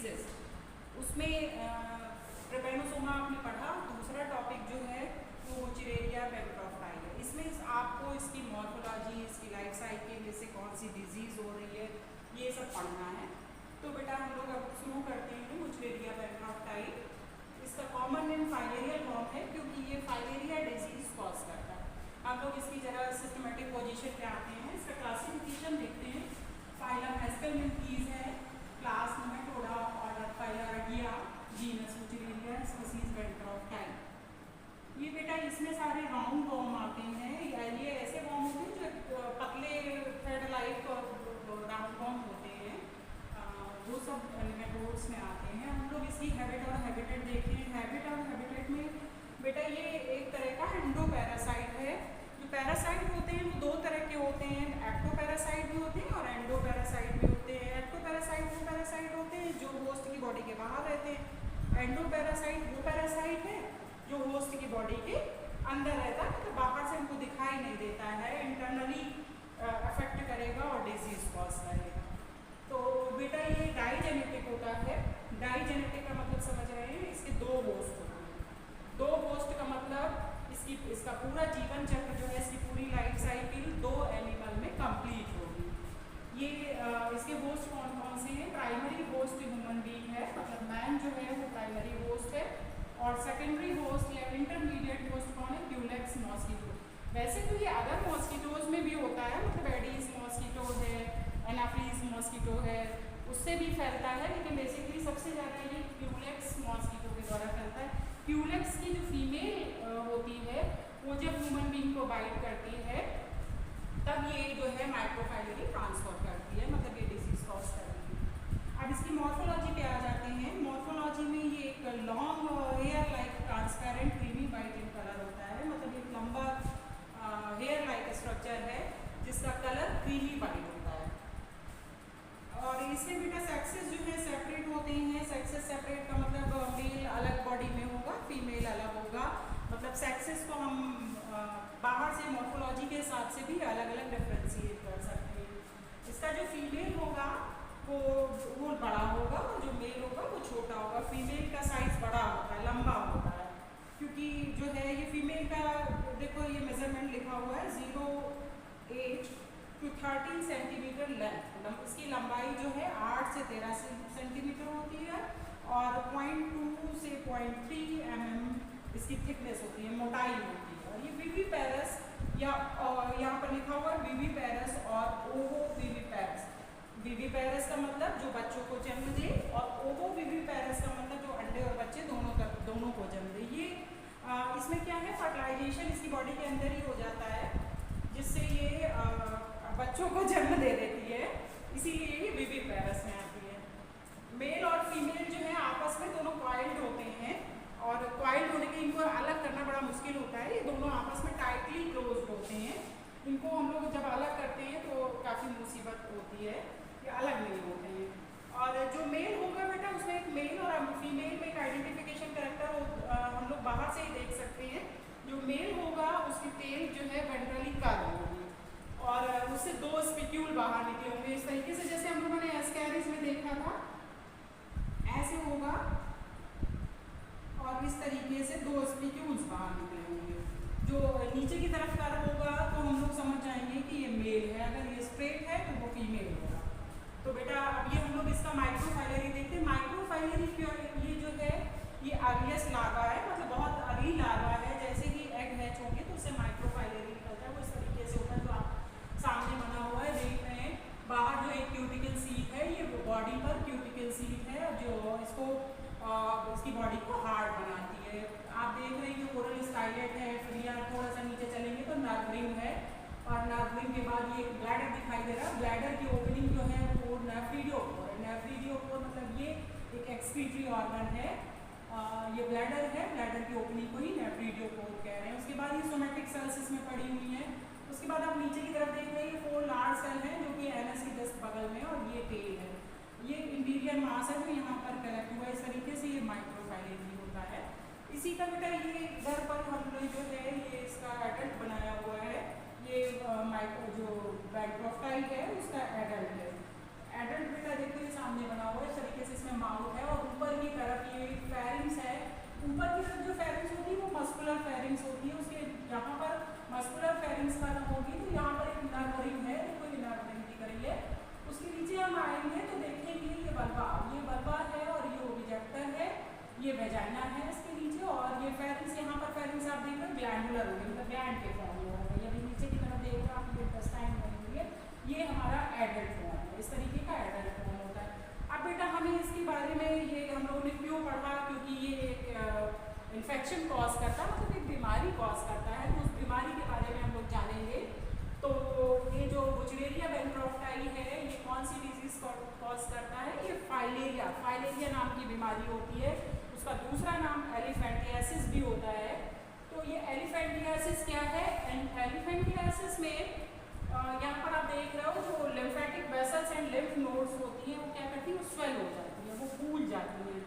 Diseases, उसमें Trypanosoma आपने पढ़ा। दूसरा टॉपिक जो है वो वुचरेरिया बैक्टरोफाइल है। इसमें आपको इसकी मॉर्फोलॉजी, इसकी लाइफ साइकिल, इससे कौन सी डिजीज़ हो रही है, ये सब पढ़ना है। तो बेटा हम लोग अब शुरू करते हैं वुचरेरिया बैक्टरोफाइल। इसका कॉमन नेम फाइलेरिया फॉर्म है क्योंकि ये फाइलेरिया डिजीज कॉज करता है। आप लोग इसकी जरा सिस्टमेटिक पोजीशन पे आते हैं, इसका क्लासिफिकेशन देखते हैं। फाइलम हेस्केलमिंथीज है, class Nematoda, order Filarioidea, genus Wuchereria, species bancrofti. ये बेटा इसमें सारे राउंड वॉर्म आते हैं। ये ऐसे वॉर्म होते हैं जो पतले थ्रेड लाइक राउंड वॉर्म होते हैं, वो सब नेमेटोड्स में आते हैं। हम लोग इसकी हैबिट और हैबिटेट देखते हैं। हैबिट और हैबिटेट में बेटा ये एक तरह का एंडोपैरासाइट है। जो पैरासाइट होते हैं वो दो तरह के होते हैं, एक्टोपैरासाइट भी होते हैं और एंडोपैरासाइट भी होते हैं। एक्टोपैरासाइट वो पैरासाइट होते हैं जो होस्ट की बॉडी के बाहर रहते हैं। एंडोपैरासाइट वो पैरासाइट है जो होस्ट की बॉडी के अंदर रहता है, तो बाहर से हमको दिखाई नहीं देता है, इंटरनली अफेक्ट करेगा और डिजीज कॉज करेगा। तो बेटा ये डाइजेनेटिक होता है। डाइजेनेटिक का मतलब समझ रहे हैं, इसके दो होस्ट होते हैं। दो होस्ट का मतलब इसका पूरा जीवन चक्र जो है, इसकी पूरी लाइफ साइकिल दो एनिमल में कंप्लीट होगी। ये इसके होस्ट कौन कौन से हैं? प्राइमरी होस्ट ह्यूमन बीइंग है, मतलब मैन जो है वो प्राइमरी होस्ट है। और सेकेंडरी होस्ट या इंटरमीडिएट होस्ट कौन है? Culex mosquito. वैसे तो ये अदर मॉस्किटोज में भी होता है, मतलब एडीज मॉस्किटो है, एनाफिलीज मॉस्किटो है, उससे भी फैलता है, लेकिन बेसिकली सबसे ज़्यादा ये क्यूलेक्स मॉस्किटो के द्वारा फैलता है। क्यूलेक्स की जो फीमेल होती है वो जब ह्यूमन बीइंग को बाइट करती है तब ये जो है माइक्रोफाइलरी ट्रांसफर करती है, मतलब ये डिजीज कॉज करती है। अब इसकी मॉर्फोलॉजी पे आ जाते हैं। मॉर्फोलॉजी में ये एक long hair like transparent creamy white in colour होता है, मतलब एक लंबा हेयर लाइक स्ट्रक्चर है जिसका कलर क्रीमी वाइट होता है। और इसमें बेटा सेक्सेस जो है सेपरेट होते हैं। सेक्सेस सेपरेट का मतलब मेल अलग बॉडी में होगा, फीमेल अलग होगा, मतलब सेक्सेस को हम बाहर से मॉर्फोलॉजी के हिसाब से भी अलग अलग डिफ्रेंशिएट कर सकते हैं। इसका जो फीमेल होगा वो बड़ा होगा और जो मेल होगा वो छोटा होगा। फीमेल का साइज बड़ा होता है, लंबा होता है, क्योंकि जो है ये फीमेल का देखो ये मेजरमेंट लिखा हुआ है 0.8 to 13 सेंटीमीटर लेंथ। इसकी लंबाई जो है 8 से 13 सेंटीमीटर होती है और 0.2 से 0.3 mm इसकी थिकनेस होती है, मोटाई होती है। और ये विविपेरस या यहाँ पर लिखा हुआ है विविपेरस और ओवोविविपेरस। विविपेरस का मतलब जो बच्चों को जन्म दे और ओवोविविपेरस का मतलब जो अंडे और बच्चे दोनों को जन्म दे। ये इसमें क्या है, फर्टिलाइजेशन इसकी बॉडी के अंदर ही हो जाता है, जिससे ये बच्चों को जन्म दे देती है, इसीलिए ये विविपेरस में आती है। मेल और फीमेल जो है आपस में दोनों कॉइल्ड होते हैं और कॉइल्ड होने के इनको अलग करना बड़ा मुश्किल होता है। ये दोनों आपस में टाइटली क्लोज्ड होते हैं। इनको हम लोग जब अलग करते हैं तो काफ़ी मुसीबत होती है, ये अलग नहीं होते हैं। और जो मेल होगा बेटा उसमें एक मेल और फीमेल में एक आइडेंटिफिकेशन कैरेक्टर हम लोग बाहर से ही देख सकते हैं। जो मेल होगा उसकी टेल जो है वेंट्रली कर्व होगी और उससे दो स्पिक्यूल बाहर निकले होंगे, इस तरीके से जैसे हम लोगों ने एस्कैरिस में देखा था, ऐसे होगा और इस तरीके से दो स्पिक्यूल्स बाहर निकले होंगे। जो नीचे की तरफ कर्व होगा तो हम लोग समझ जाएंगे कि ये मेल है, अगर ये स्ट्रेट है तो वो फीमेल होगा। तो बेटा अब ये हम लोग इसका माइक्रोफाइलरी देखते हैं। माइक्रोफाइलरी ये जो है ये अर्लीस्ट लार्वा है, मतलब बहुत अर्ली लार्वा है। जैसे ही एग हैच होंगे तो उससे माइक्रोफाइलरी निकलता है, वो इस तरीके से होता है जो आप सामने बना हुआ है देख रहे हैं। बाहर जो एक क्यूटिकल सीट है, ये बॉडी पर क्यूटिकल सीट है जो इसको इसकी बॉडी को हार्ड बनाती है। आप देख रहे हैं कि ओरल स्टाइलेट है, फिर यहाँ थोड़ा सा नीचे चलेंगे तो नर्व रिंग है और नर्व रिंग के बाद ये ब्लैडर दिखाई दे रहा है। ब्लैडर की ओपनिंग जो है वो नेफ्रीडियोपोर है। नेफ्रीडियोपोर मतलब ये एक एक्सक्रीटरी ऑर्गन है, ये ब्लैडर है, ब्लैडर की ओपनिंग को ही नेफ्रीडियोपोर कह रहे हैं। उसके बाद ये सोमैटिक सेल्स इसमें पड़ी हुई हैं। उसके बाद आप नीचे की तरफ देख रहे हैं 4 लार्ज सेल हैं जो कि एनस के जस्ट बगल में, और ये टेल है, ये इंटीरियर मास है जो यहाँ पर कलेक्ट हुआ है। इस तरीके से ये माइक्रोफाइलरी होता है। इसी का बेटा ये इधर पर हमने जो है ये इसका एडल्ट बनाया हुआ है। ये माइक्रो जो बैक्टरोफाइल है उसका एडल्ट है। एडल्ट बेटा देखो इस सामने बना हुआ है, इस तरीके से इसमें माउथ है और ऊपर की तरफ ये फेरिंग्स है। ऊपर की तरफ जो फेरिंग्स होती है वो मस्कुलर फेरिंग्स होती है, उसके यहाँ पर मस्कुलर फेरिंग्स खत्म होगी तो यहाँ पर एक नर्व रिंग है, देखो ये नर्व रिंग दिख रही है। उसके नीचे हम आएंगे तो देखेंगे ये वल्वा है और ये ओविजेक्टर है, ये वेजाइना है इसके नीचे, और ये फेरिंग्स, यहाँ पर फेरिंग्स आप देख रहे हो ग्लैंडुलर हो गए, मतलब ग्लैंड के फॉर्म में होगा। ये नीचे की तरफ देख रहे हो आप, ये इंटेस्टाइन बनी है, ये हमारा एडल्ट फॉर्म है, इस तरीके का एडल्ट फॉर्म होता है। अब बेटा हमें इसके बारे में ये हम लोगों ने क्यों पढ़ा, क्योंकि ये एक इन्फेक्शन कॉज करता है, मतलब एक बीमारी कॉज करता है, तो उस बीमारी के बारे में हम लोग जानेंगे। तो ये जो बुचेरिया बैंक्रॉफ्टाई है ये कौन सी डिजीज कॉज करता है, ये फाइलेरिया नाम की बीमारी होती है। उसका दूसरा नाम एलिफेंटियासिस भी होता है। तो ये एलिफेंटियासिस क्या है, एलिफेंटियासिस में यहाँ पर आप देख रहे हो जो lymphatic vessels and lymph nodes होती हैं वो क्या करती है, वो स्वेल हो जाती है, वो फूल जाती है।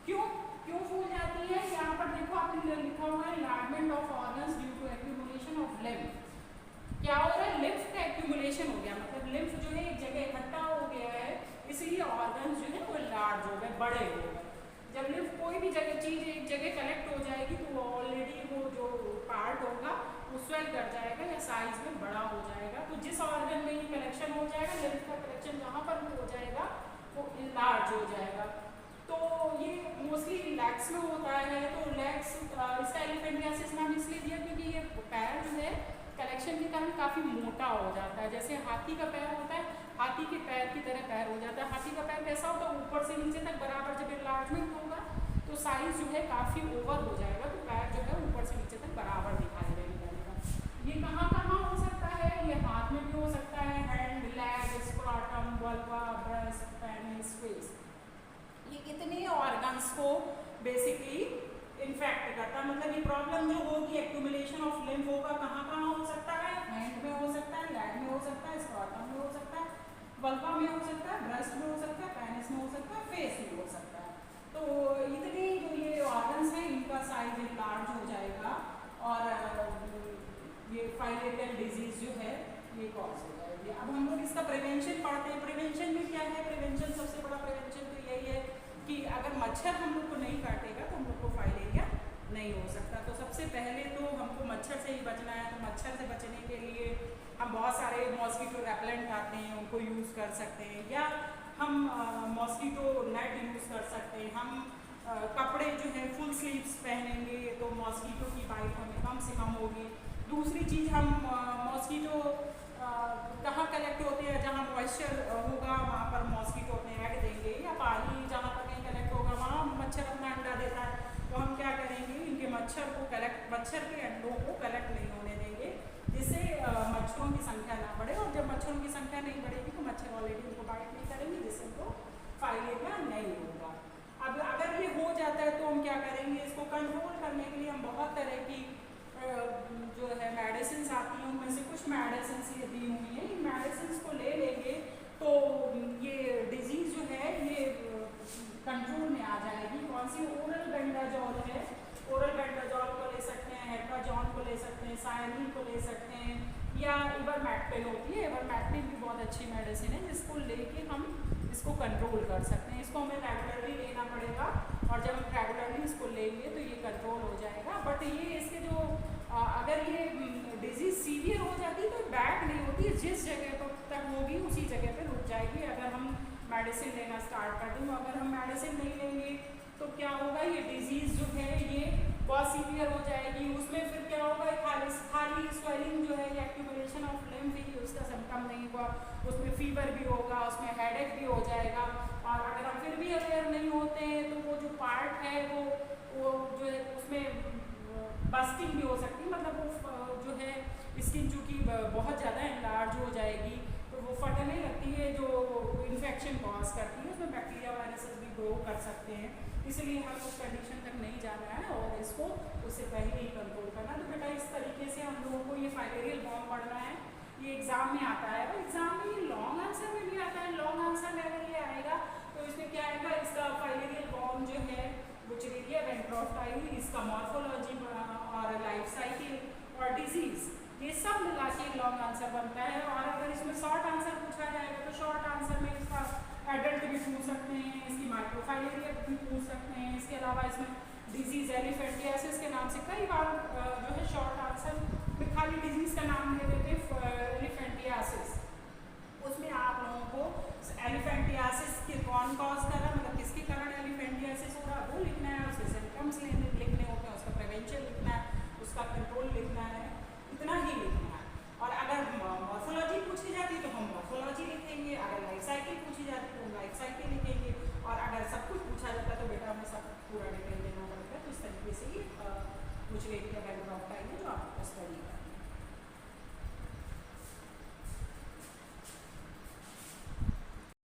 क्यों फूल जाती है, यहाँ पर देखो आपने लिखा हुआ है enlargement of organs due to accumulation of lymph. क्या हो रहा है, लिम्फ का एक्यूमुलेशन हो गया, मतलब लिम्फ जो है एक जगह इकट्ठा हो गया है, इसलिए ऑर्गन्स जो है वो लार्ज हो गए, बड़े हो गए। जब लिम्फ कोई भी जगह चीज एक जगह कलेक्ट हो जाएगी तो वो ऑलरेडी वो जो पार्ट होगा वो स्वेल कर जाएगा या साइज में बड़ा हो जाएगा। तो जिस ऑर्गन में ये कलेक्शन हो जाएगा, लिम्फ का कलेक्शन जहाँ पर भी हो जाएगा वो लार्ज हो जाएगा। तो ये मोस्टली लेग्स में होता है। तो लेग्स इसका एलिफेंटियासिस नाम इसलिए दिया क्योंकि ये पैर जो है कलेक्शन के कारण काफ़ी मोटा हो जाता है। जैसे हाथी का पैर होता है, हाथी के पैर की तरह पैर हो जाता है। हाथी का पैर कैसा होता है, ऊपर से नीचे तक बराबर जब एनलार्जमेंट होगा तो साइज जो है काफ़ी ओवर हो जाएगा, तो पैर जो है ऊपर से नीचे तक बराबर दिखाई देगा। ये कहाँ कहाँ हो सकता है, ये हाथ में भी हो सकता है, hand, leg, scrotum, vulva, breast, penis, face, ये इतने ऑर्गन्स को बेसिकली इन्फेक्ट करता है। मतलब ये प्रॉब्लम जो होगी एक्यूमुलेशन ऑफ लिम्फ होगा, कहाँ कहाँ हो सकता है, हैंड में हो सकता है, लेग में हो सकता है, स्क्रोटम में हो सकता है, वल्वा में हो सकता है, ब्रेस्ट में हो सकता है, पेनिस में हो सकता है, फेस में हो सकता है। तो इतने जो ये ऑर्गन्स हैं इनका साइज लार्ज हो जाएगा और ये फाइलेरियल डिजीज जो है ये कॉज हो जाएगी। अब हम लोग इसका प्रिवेंशन पढ़ते हैं। प्रिवेंशन में क्या है, प्रिवेंशन सबसे बड़ा प्रिवेंशन तो यही है कि अगर मच्छर हम लोग को नहीं काटेगा तो हम लोग को फाइलेरिया नहीं हो सकता। तो सबसे पहले तो हमको मच्छर से ही बचना है। तो मच्छर से बचने के लिए हम बहुत सारे मॉस्किटो रेपेलेंट आते हैं उनको यूज़ कर सकते हैं, या हम मॉस्किटो नेट यूज़ कर सकते हैं। हम कपड़े जो है फुल स्लीव्स पहनेंगे तो मॉस्किटो की बाइट हमें कम से कम होगी। दूसरी चीज़, हम मॉस्किटो कहाँ कलेक्ट होते हैं, जहाँ मॉइस्चर होगा वहाँ पर मॉस्किटो अपने एग देंगे, या पानी जहाँ पर कहीं कलेक्ट होगा वहाँ मच्छर अपना अंडा देता है। तो हम क्या करेंगे, इनके मच्छर के अंडों को कलेक्ट नहीं होने देंगे, जिससे मच्छरों की संख्या ना बढ़े। और जब मच्छरों की संख्या नहीं बढ़ेगी तो मच्छर ऑलरेडी उनको बाइट नहीं करेंगे, जिससे उनको फाइलेरिया नहीं होगा। अब अगर ये हो जाता है तो हम क्या करेंगे, इसको कंट्रोल करने के लिए हम बहुत तरह की जो है मेडिसिन आती हैं, उनमें से कुछ मेडिसिन ये दी हुई हैं। इन मेडिसिन को ले लेंगे तो ये डिजीज़ जो है ये कंट्रोल में आ जाएगी। कौन सी, ओरल बेंडाजोल है, ओरल बेंडाजोल को ले सकते हैं, हेट्राजॉन को ले सकते हैं, सायनिन को ले सकते हैं, या इवरमेक्टिन होती है। इवरमेक्टिन भी बहुत अच्छी मेडिसिन है जिसको लेके हम इसको कंट्रोल कर सकते हैं। इसको हमें रेगुलरली लेना पड़ेगा और जब हम रेगुलरली इसको लेंगे तो ये कंट्रोल हो जाएगा। बट ये इसके जो अगर ये डिजीज सीवियर हो जाती है तो बैक नहीं होती है, जिस जगह पर तक होगी उसी जगह पर रुक जाएगी अगर हम मेडिसिन लेना स्टार्ट कर दें। अगर हम मेडिसिन नहीं लेंगे तो क्या होगा, ये डिजीज़ जो है ये बहुत सीवियर हो जाएगी। उसमें फिर क्या होगा, खाली स्वेलिंग जो है या एक्यूमुलेशन ऑफ लिम्फ ही उसका सिम्टम नहीं हुआ, उसमें फीवर भी होगा, उसमें हेडेक भी हो जाएगा। और अगर हम फिर भी अवेयर नहीं होते हैं तो वो जो पार्ट है वो जो है उसमें बस्टिंग भी हो सकती है, मतलब वो जो है स्किन चूँकि बहुत ज़्यादा एनलार्ज हो जाएगी तो वो फटने लगती है, जो इन्फेक्शन कॉज करती है, उसमें बैक्टीरिया वायरसेस भी ग्रो कर सकते हैं। इसलिए हमें उस कंडीशन तक नहीं जाना है और इसको उससे पहले ही कंट्रोल करना। तो बेटा इस तरीके से हम लोगों को ये फाइलेरियल बॉम्ब पढ़ना है। ये एग्जाम में आता है और एग्जाम में ये लॉन्ग आंसर में भी आता है। लॉन्ग आंसर में अगर ये आएगा तो इसमें क्या आएगा, इसका फाइलेरियल बॉम्ब जो है बुचेरिया बैंक्रॉफ्टाई, इसका मॉर्फोलॉजी और लाइफ साइकिल और डिजीज़, ये सब मिला के लॉन्ग आंसर बनता है। और अगर इसमें शॉर्ट आंसर पूछा जाएगा तो शॉर्ट आंसर में इसका एडल्ट भी पूछ सकते हैं, इसकी माइक्रोफाइलेरिया भी पूछ सकते हैं। इसके अलावा इसमें डिजीज एलिफेंटियासिस के नाम से कई बार जो है शॉर्ट आंसर में खाली डिजीज का नाम दे